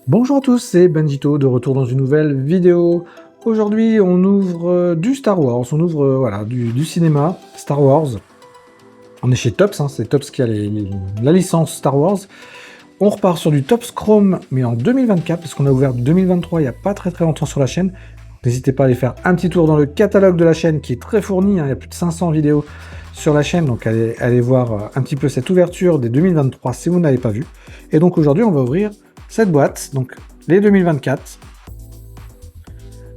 Bonjour à tous, c'est Benjito de retour dans une nouvelle vidéo. Aujourd'hui, on ouvre du Star Wars, on ouvre voilà, du cinéma Star Wars. On est chez Topps, hein, c'est Topps qui a la licence Star Wars. On repart sur du Topps Chrome, mais en 2024, parce qu'on a ouvert 2023 il n'y a pas très longtemps sur la chaîne. N'hésitez pas à aller faire un petit tour dans le catalogue de la chaîne qui est très fourni, hein, il y a plus de 500 vidéos sur la chaîne, donc allez voir un petit peu cette ouverture des 2023 si vous n'avez pas vu. Et donc aujourd'hui, on va ouvrir cette boîte, donc les 2024,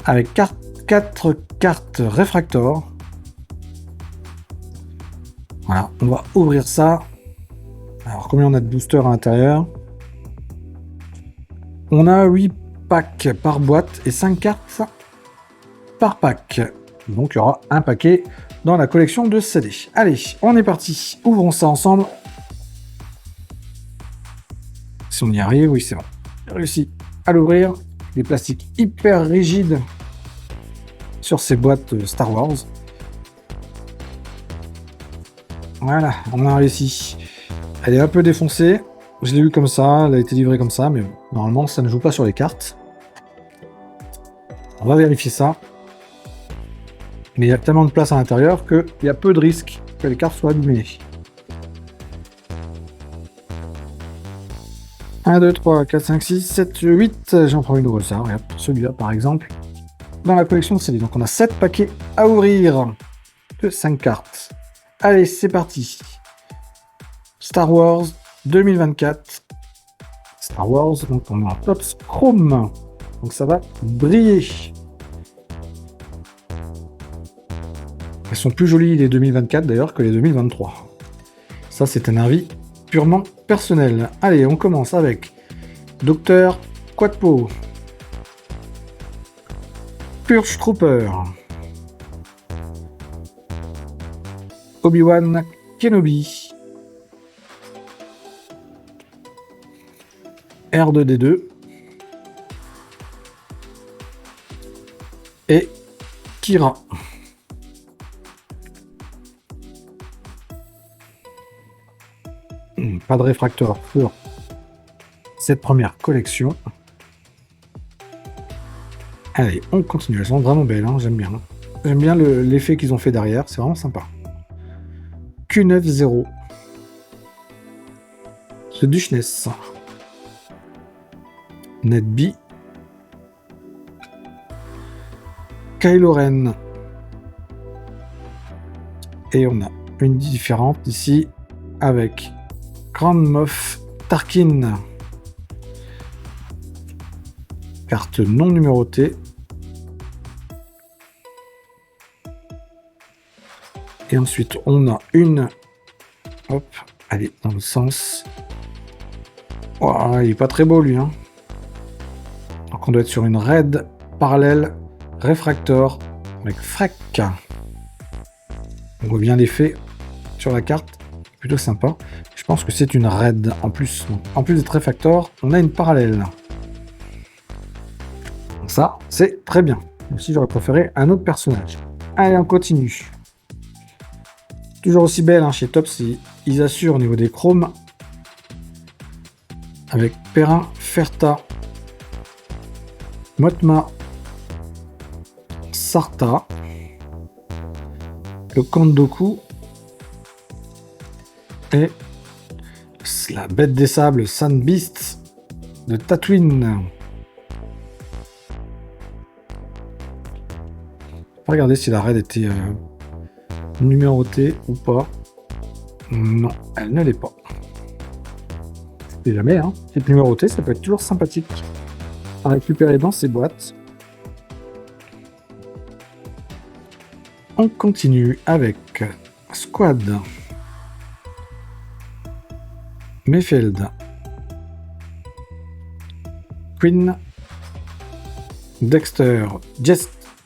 avec 4 cartes Refractor. Voilà, on va ouvrir ça. Alors, combien on a de boosters à l'intérieur? On a 8 packs par boîte et 5 cartes par pack. Donc, il y aura un paquet dans la collection de CD. Allez, on est parti. Ouvrons ça ensemble. Si on y arrive, oui, c'est bon. J'ai réussi à l'ouvrir. Des plastiques hyper rigides sur ces boîtes Star Wars. Voilà, on a réussi. Elle est un peu défoncée. Je l'ai eu comme ça, elle a été livrée comme ça, mais normalement ça ne joue pas sur les cartes. On va vérifier ça. Mais il y a tellement de place à l'intérieur qu'il y a peu de risques que les cartes soient abîmées. 1, 2, 3, 4, 5, 6, 7, 8. J'en prends une au hasard. Regarde, celui-là par exemple. Dans la collection de CD. Donc on a 7 paquets à ouvrir de 5 cartes. Allez, c'est parti. Star Wars 2024. Star Wars, donc on a un Topps Chrome. Donc ça va briller. Elles sont plus jolies les 2024 d'ailleurs que les 2023. Ça, c'est un avis purement personnel. Allez, on commence avec Dr. Quadpo, Purge Trooper, Obi-Wan Kenobi, R2D2 et Kira. Pas de réfracteur pour cette première collection. Allez, on continue. Elles sont vraiment belles, hein, j'aime bien. J'aime bien l'effet qu'ils ont fait derrière, c'est vraiment sympa. Q90. The Duchess. Netby. Kylo Ren. Et on a une différente ici avec Grand Moff Tarkin. Carte non numérotée. Et ensuite, on a une... Hop, allez, dans le sens... Oh, il est pas très beau, lui. Hein. Donc, on doit être sur une raid parallèle Refractor avec Frac. On voit bien l'effet sur la carte. Plutôt sympa. Je pense que c'est une raid en plus. Donc, en plus d'être Refractor, on a une parallèle. Ça, c'est très bien. Aussi, j'aurais préféré un autre personnage. Allez, on continue. Toujours aussi belle hein, chez Topps, ils assurent au niveau des chromes. Avec Perrin, Ferta, Motma, Sarta, le Kandoku et la bête des sables Sand Beast de Tatooine. On va regarder si la raid était numérotée ou pas. Non, elle ne l'est pas. C'est jamais, hein. C'est numéroté, ça peut être toujours sympathique à récupérer dans ces boîtes. On continue avec Squad, Mayfield, Queen, Dexter,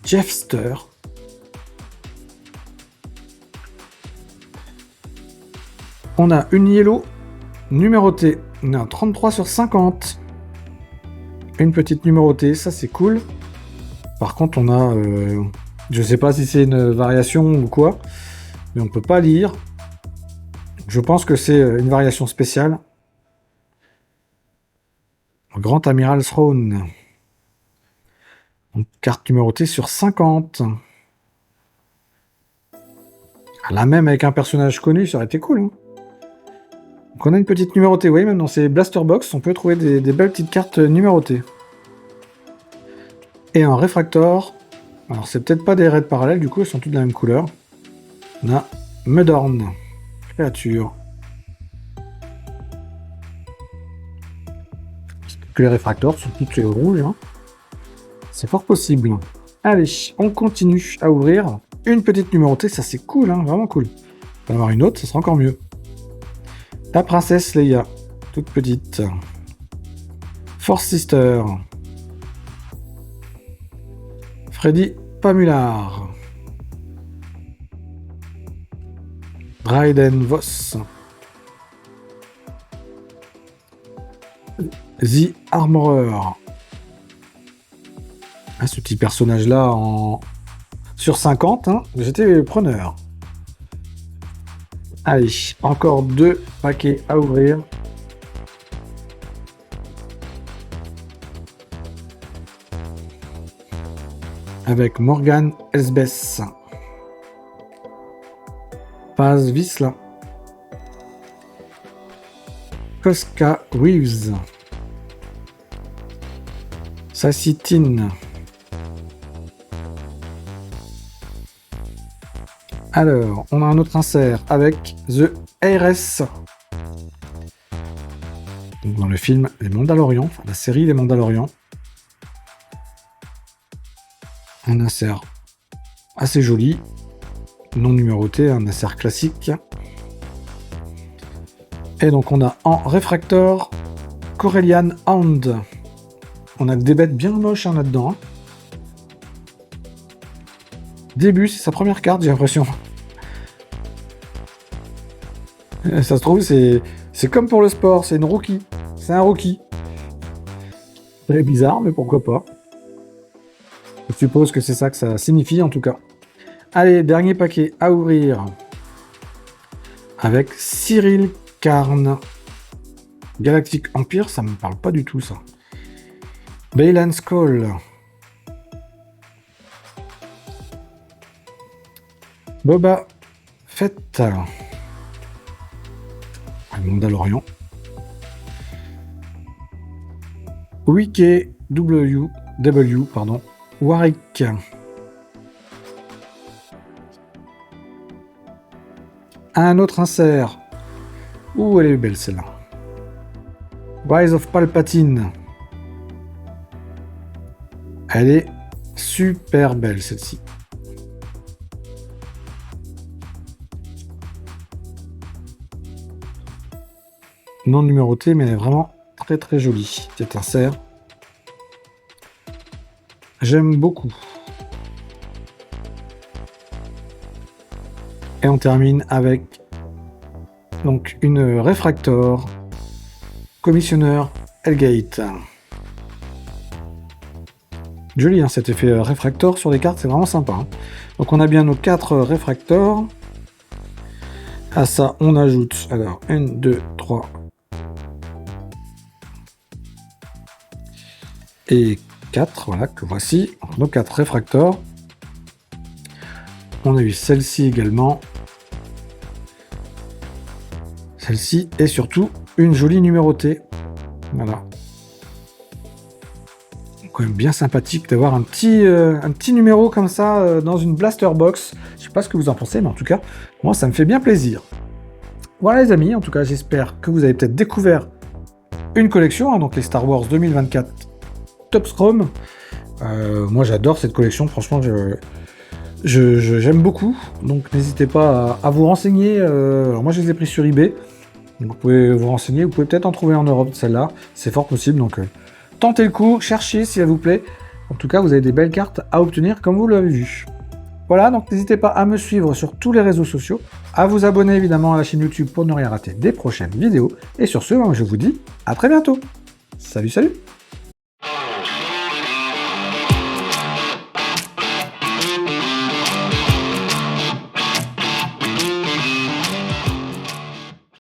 Jeffster, on a une yellow numérotée, on a un 33 sur 50, une petite numérotée, ça c'est cool. Par contre on a, je sais pas si c'est une variation ou quoi, mais on peut pas lire. Je pense que c'est une variation spéciale. Grand Amiral Throne. Donc, carte numérotée sur 50. La même avec un personnage connu, ça aurait été cool. Hein. Donc on a une petite numérotée, oui, même dans ces Blaster Box, on peut trouver des belles petites cartes numérotées. Et un Refractor. Alors c'est peut-être pas des raids parallèles, du coup elles sont toutes de la même couleur. On a Mudhorn, créature. Que les Refractors sont toutes rouges. Hein. C'est fort possible. Allez, on continue à ouvrir. Une petite numérotée, ça c'est cool, hein, vraiment cool. On va avoir une autre, ça sera encore mieux. La princesse Leia, toute petite. Force Sister. Freddy Pamular. Dryden Voss. The Armorer. Ah, ce petit personnage-là en... sur 50, hein, j'étais preneur. Allez, encore 2 paquets à ouvrir. Avec Morgan Elsbeth. Paz Vizsla. Koska Reeves. Sassy Tin. Alors, on a un autre insert avec The Heiress. Donc dans le film Les Mandalorians, enfin la série Les Mandalorians. Un insert assez joli, non numéroté, un insert classique. Et donc on a en Refractor Corellian Hound. On a des bêtes bien moches hein, là-dedans. Hein. Début, c'est sa première carte, j'ai l'impression. Ça se trouve, c'est comme pour le sport, c'est une rookie. C'est un rookie. Très bizarre, mais pourquoi pas. Je suppose que c'est ça que ça signifie, en tout cas. Allez, dernier paquet à ouvrir. Avec Cyril Karn. Galactic Empire, ça me parle pas du tout, ça. Baylan Skull. Boba Fett. Mandalorian. Wiki W, pardon. Warwick. Un autre insert. Ouh, elle est belle celle-là. Rise of Palpatine. Elle est super belle celle-ci. Non numérotée, mais elle est vraiment très très jolie. Cet insert. J'aime beaucoup. Et on termine avec donc une Refractor Commissioner Hellgate. Joli hein, cet effet Refractor sur les cartes, c'est vraiment sympa. Hein. Donc on a bien nos 4 Refractors. À ça, on ajoute alors 1, 2, 3 et 4, voilà, que voici. Nos 4 Refractors. On a eu celle-ci également. Celle-ci et surtout une jolie numérotée. Voilà. Quand même bien sympathique d'avoir un petit numéro comme ça dans une Blaster Box. Je sais pas ce que vous en pensez, mais en tout cas, moi ça me fait bien plaisir. Voilà les amis, en tout cas j'espère que vous avez peut-être découvert une collection, hein, donc les Star Wars 2024 Topps Chrome. Moi j'adore cette collection, franchement j'aime beaucoup, donc n'hésitez pas à vous renseigner. Alors moi je les ai pris sur eBay, donc vous pouvez vous renseigner, vous pouvez peut-être en trouver en Europe celle-là, c'est fort possible, donc tentez le coup, cherchez si elle vous plaît. En tout cas vous avez des belles cartes à obtenir comme vous l'avez vu. Voilà, donc n'hésitez pas à me suivre sur tous les réseaux sociaux, à vous abonner évidemment à la chaîne YouTube pour ne rien rater des prochaines vidéos, et sur ce, je vous dis à très bientôt. Salut, salut!